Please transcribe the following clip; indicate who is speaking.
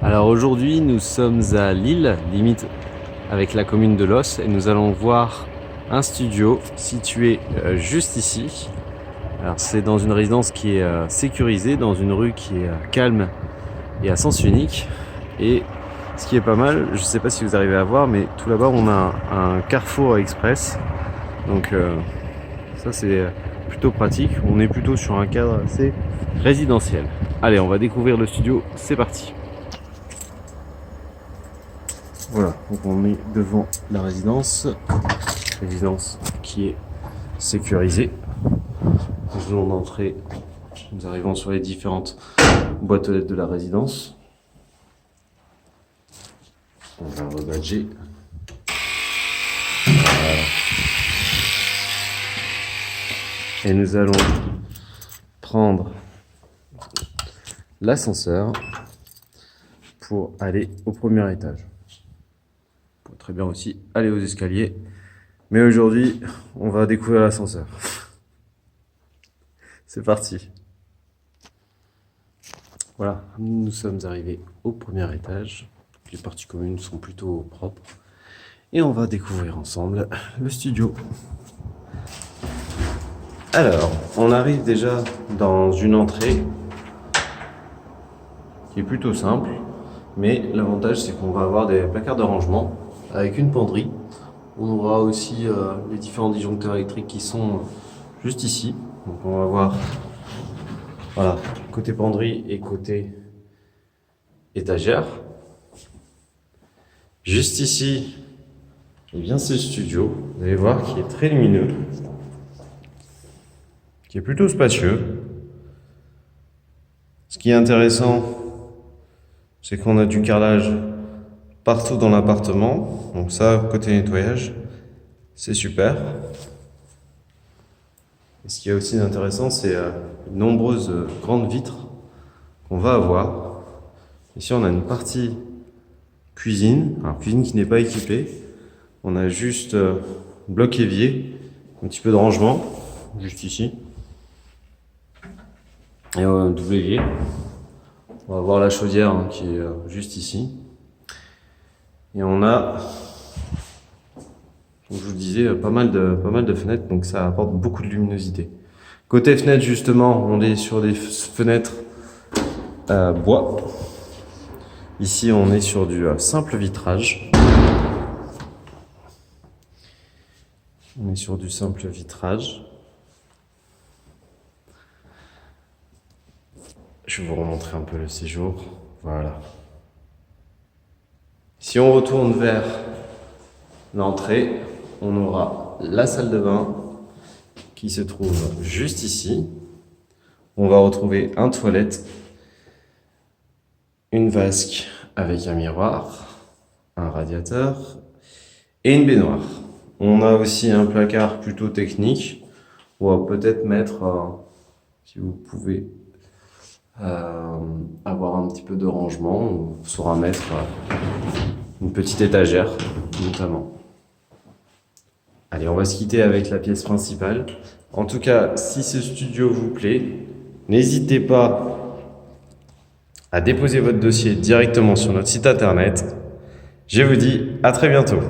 Speaker 1: Alors aujourd'hui, nous sommes à Lille, limite avec la commune de Los, et nous allons voir un studio situé juste ici. Alors c'est dans une résidence qui est sécurisée, dans une rue qui est calme et à sens unique. Et ce qui est pas mal, je ne sais pas si vous arrivez à voir, mais tout là-bas on a un carrefour express. Donc ça c'est plutôt pratique. On est plutôt sur un cadre assez résidentiel. Allez, on va découvrir le studio, c'est parti. Voilà, donc on est devant la résidence qui est sécurisée. Nous venons d'entrer, nous arrivons sur les différentes boîtes aux lettres de la résidence. On va rebadger. Voilà. Et nous allons prendre l'ascenseur pour aller au premier étage. On peut très bien aussi aller aux escaliers. Mais aujourd'hui, on va découvrir l'ascenseur. C'est parti. Voilà, nous sommes arrivés au premier étage. Les parties communes sont plutôt propres. Et on va découvrir ensemble le studio. Alors, on arrive déjà dans une entrée qui est plutôt simple. Mais l'avantage, c'est qu'on va avoir des placards de rangement avec une penderie. On aura aussi les différents disjoncteurs électriques qui sont juste ici. Donc on va voir, voilà, côté penderie et côté étagère. Juste ici, eh bien c'est le studio. Vous allez voir qui est très lumineux, qui est plutôt spacieux. Ce qui est intéressant, c'est qu'on a du carrelage partout dans l'appartement. Donc ça, côté nettoyage, c'est super. Et ce qui est aussi intéressant, c'est de nombreuses grandes vitres qu'on va avoir. Ici, on a une partie cuisine, alors cuisine qui n'est pas équipée. On a juste bloc évier, un petit peu de rangement, juste ici. Et un double évier. On va voir la chaudière qui est juste ici. Et on a, comme je vous le disais, pas mal de fenêtres, donc ça apporte beaucoup de luminosité. Côté fenêtre, justement, on est sur des fenêtres bois. Ici, on est sur du simple vitrage. On est sur du simple vitrage. Je vais vous remontrer un peu le séjour. Voilà. Si on retourne vers l'entrée, on aura la salle de bain qui se trouve juste ici. On va retrouver un toilette, une vasque avec un miroir, un radiateur et une baignoire. On a aussi un placard plutôt technique. On va peut-être mettre, si vous pouvez avoir un petit peu de rangement, on saura mettre une petite étagère notamment. Allez, on va se quitter avec la pièce principale. En tout cas, si ce studio vous plaît, n'hésitez pas à déposer votre dossier directement sur notre site internet. Je vous dis à très bientôt.